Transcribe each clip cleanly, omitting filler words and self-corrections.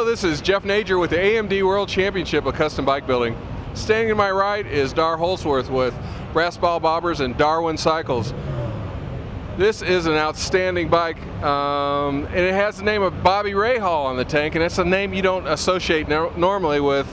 Hello, this is Jeff Nager with the AMD World Championship of Custom Bike Building. Standing to my right is Dar Holdsworth with Brass Ball Bobbers and Darwin Cycles. This is an outstanding bike, and it has the name of Bobby Rahal on the tank, and that's a name you don't associate normally with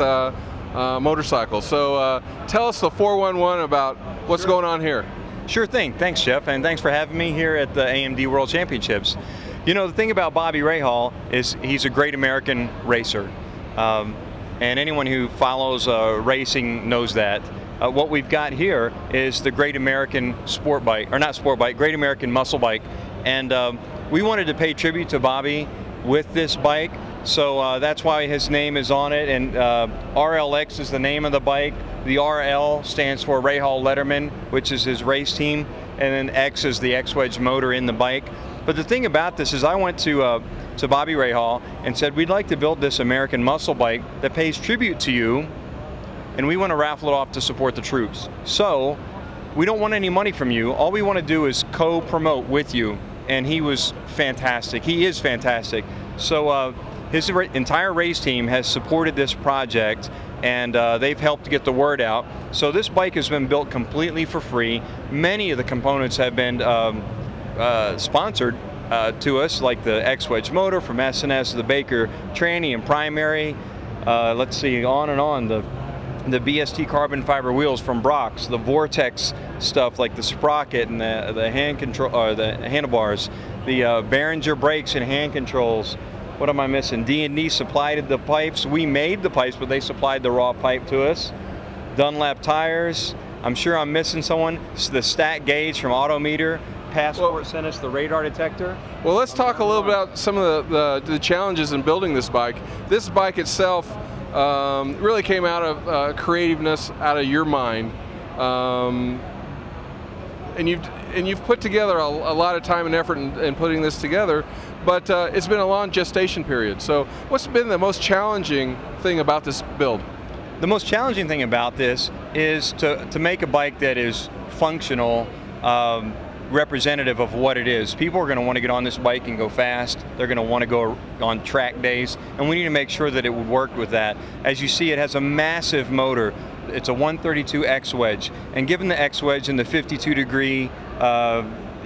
motorcycles. So tell us the 411 about what's going on here. Sure thing. Thanks, Jeff, and thanks for having me here at the AMD World Championships. You know, the thing about Bobby Rahal is he's a great American racer, and anyone who follows racing knows that. What we've got here is the Great American Sport Bike, or not Sport Bike, Great American Muscle Bike, and we wanted to pay tribute to Bobby with this bike, so that's why his name is on it, and RLX is the name of the bike. The RL stands for Rahal Letterman, which is his race team, and then X is the X-Wedge motor in the bike. But the thing about this is I went to Bobby Rahal and said, we'd like to build this American muscle bike that pays tribute to you, and we want to raffle it off to support the troops. So we don't want any money from you. All we want to do is co-promote with you. And he was fantastic. He is fantastic. So his entire race team has supported this project, and they've helped to get the word out. So this bike has been built completely for free. Many of the components have been sponsored to us, like the X-Wedge motor from S&S, the Baker tranny and primary. Let's see, on and on. The BST carbon fiber wheels from Brock's, the Vortex stuff like the sprocket and the hand control, or the handlebars, the Behringer brakes and hand controls. What am I missing? D&D supplied the pipes. We made the pipes, but they supplied the raw pipe to us. Dunlap tires. I'm sure I'm missing someone. The stat gauge from Autometer. Passport sent us the radar detector. Well, let's talk a little about some of the challenges in building this bike. This bike itself really came out of creativeness out of your mind, and you've put together a lot of time and effort in putting this together, but it's been a long gestation period. So what's been the most challenging thing about this build? The most challenging thing about this is to make a bike that is functional, representative of what it is. People are going to want to get on this bike and go fast. They're going to want to go on track days, and we need to make sure that it would work with that. As you see, it has a massive motor. It's a 132 X-Wedge, and given the X-Wedge and the 52-degree,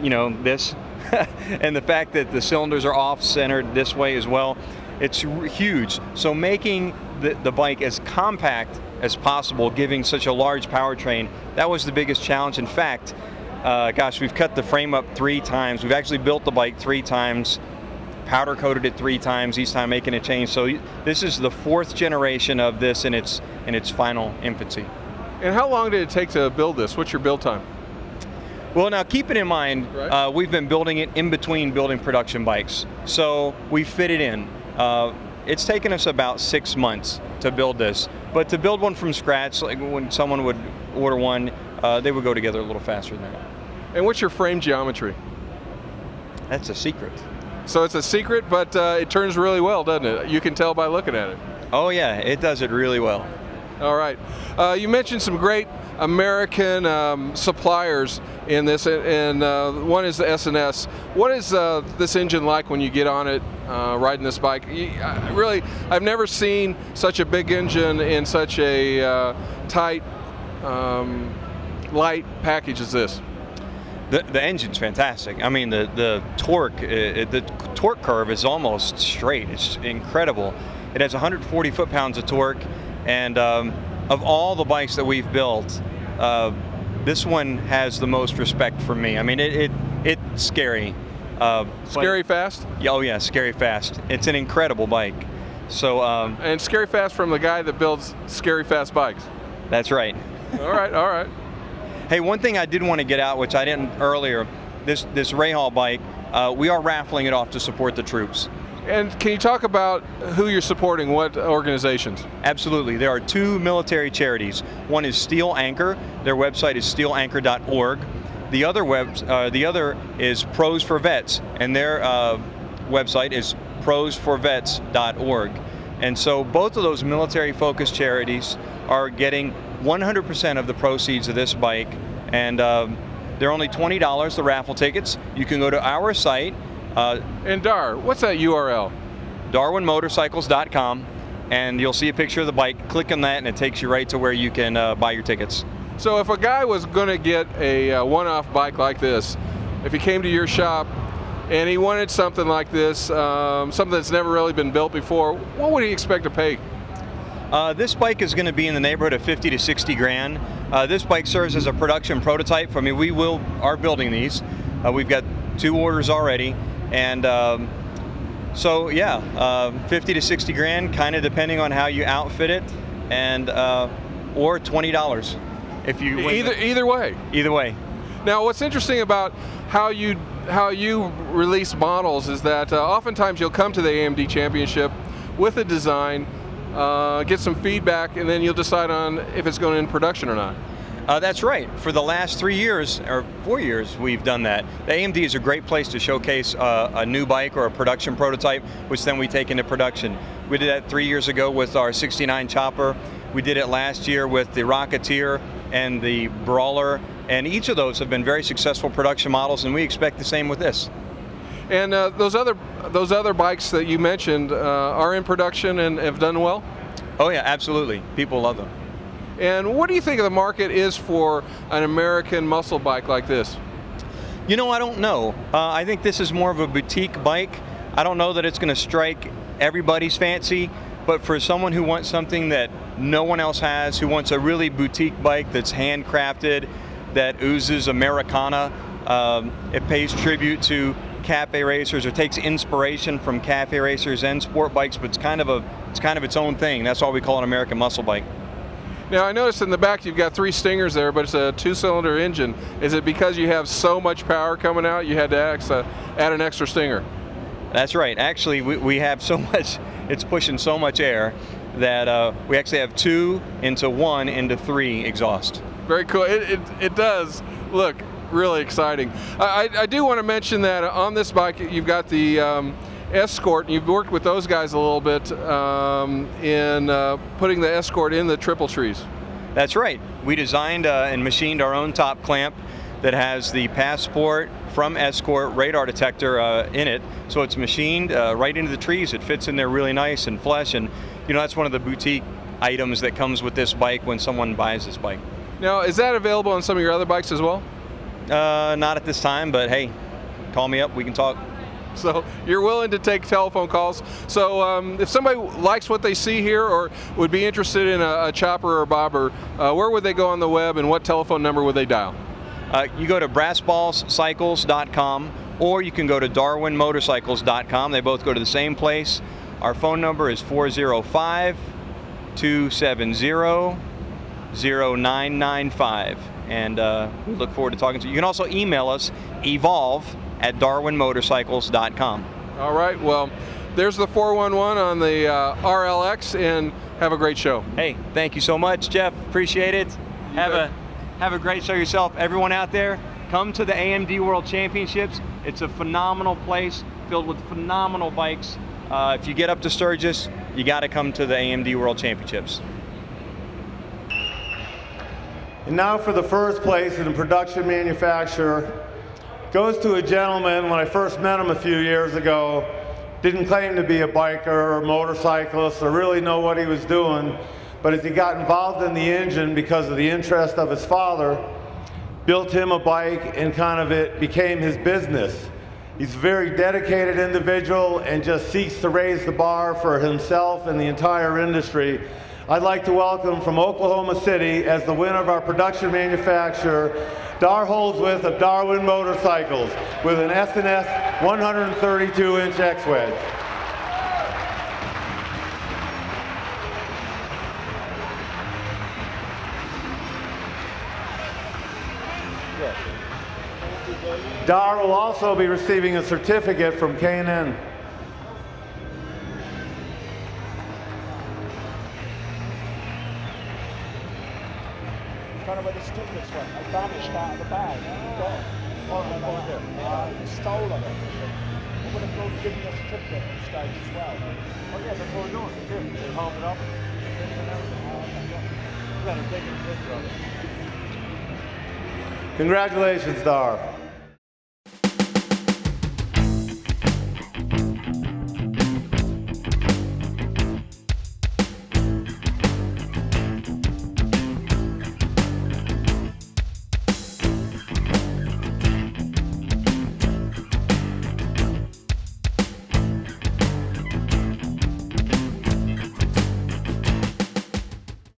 you know, this, and the fact that the cylinders are off-centered this way as well, it's huge. So making the bike as compact as possible, giving such a large powertrain, that was the biggest challenge. In fact, gosh, we've cut the frame up 3 times. We've actually built the bike 3 times, powder coated it 3 times, each time making a change. So this is the 4th generation of this in its final infancy. And how long did it take to build this? What's your build time? Well, now keep it in mind, right, we've been building it in between building production bikes. So we fit it in. It's taken us about 6 months to build this. But to build one from scratch, like when someone would order one, they would go together a little faster than that. And what's your frame geometry? That's a secret. So it's a secret, but it turns really well, doesn't it? You can tell by looking at it. Oh yeah, it does it really well. All right. You mentioned some great American suppliers in this, and one is the S&S. What is this engine like when you get on it, riding this bike? I've never seen such a big engine in such a tight, light package as this. The engine's fantastic. I mean, the torque curve is almost straight. It's incredible. It has 140 foot-pounds of torque, and of all the bikes that we've built, this one has the most respect for me. I mean, it's scary. Scary fast? Oh yeah, scary fast. It's an incredible bike. So and scary fast from the guy that builds scary fast bikes. That's right. All right, all right. Hey, one thing I did want to get out, which I didn't earlier, this Rahal bike, we are raffling it off to support the troops. And can you talk about who you're supporting, what organizations? Absolutely. There are 2 military charities. One is Steel Anchor. Their website is steelanchor.org. The other is Pros for Vets, and their website is prosforvets.org. And so both of those military-focused charities are getting 100% of the proceeds of this bike, and they're only $20, the raffle tickets. You can go to our site. And Dar, what's that URL? darwinmotorcycles.com, and you'll see a picture of the bike. Click on that and it takes you right to where you can buy your tickets. So if a guy was going to get a one-off bike like this, if he came to your shop and he wanted something like this, something that's never really been built before, what would he expect to pay? This bike is going to be in the neighborhood of 50 to 60 grand. This bike serves as a production prototype. I mean, we are building these. We've got 2 orders already, and so yeah, 50 to 60 grand, kind of depending on how you outfit it, and or $20 if you win. Either way. Either way. Now, what's interesting about how you release models is that oftentimes you'll come to the AMD Championship with a design, get some feedback, and then you'll decide on if it's going in production or not. That's right. For the last 3 years, or 4 years, we've done that. The AMD is a great place to showcase a new bike or a production prototype, which then we take into production. We did that 3 years ago with our 69 Chopper. We did it last year with the Rocketeer and the Brawler, and each of those have been very successful production models, and we expect the same with this. And those other bikes that you mentioned are in production and have done well? Oh yeah, absolutely. People love them. And what do you think the market is for an American muscle bike like this? You know, I don't know. I think this is more of a boutique bike. I don't know that it's going to strike everybody's fancy, but for someone who wants something that no one else has, who wants a really boutique bike that's handcrafted, that oozes Americana, it pays tribute to cafe racers, or takes inspiration from cafe racers and sport bikes, but it's kind of its own thing. That's why we call it an American muscle bike. Now, I noticed in the back you've got 3 Stingers there, but it's a 2-cylinder engine. Is it because you have so much power coming out you had to add an extra Stinger? That's right. Actually, we have so much, it's pushing so much air that we actually have 2 into 1 into 3 exhaust. Very cool. It does look really exciting. I do want to mention that on this bike you've got the Escort, and you've worked with those guys a little bit in putting the Escort in the triple trees. That's right. We designed and machined our own top clamp that has the Passport from Escort radar detector in it. So it's machined right into the trees. It fits in there really nice and flush, and you know, that's one of the boutique items that comes with this bike when someone buys this bike. Now, is that available on some of your other bikes as well? Not at this time, but hey, call me up, we can talk. So you're willing to take telephone calls. So if somebody likes what they see here or would be interested in a chopper or a bobber, where would they go on the web, and what telephone number would they dial? You go to brassballscycles.com, or you can go to darwinmotorcycles.com. They both go to the same place. Our phone number is 405-270-0995, and we look forward to talking to you. You can also email us, evolve@darwinmotorcycles.com. All right, well, there's the 411 on the RLX, and have a great show. Hey, thank you so much, Jeff. Appreciate it. Have a great show yourself. Everyone out there, come to the AMD World Championships. It's a phenomenal place filled with phenomenal bikes. If you get up to Sturgis, you got to come to the AMD World Championships. And now for the first place in the production manufacturer. Goes to a gentleman, when I first met him a few years ago, didn't claim to be a biker or a motorcyclist or really know what he was doing, but as he got involved in the engine because of the interest of his father, built him a bike, and kind of it became his business. He's a very dedicated individual and just seeks to raise the bar for himself and the entire industry. I'd like to welcome from Oklahoma City, as the winner of our production manufacturer, Holdsworth of Darwin Motorcycles with an S&S 132-inch X-Wedge. Dar will also be receiving a certificate from K&N. Kind of where the certificates went. They vanished out of the bag. Gone. It's stolen. I would have thought giving a certificate on stage as well. Oh yeah, that's what we're doing. They hold it up. Congratulations, Dar.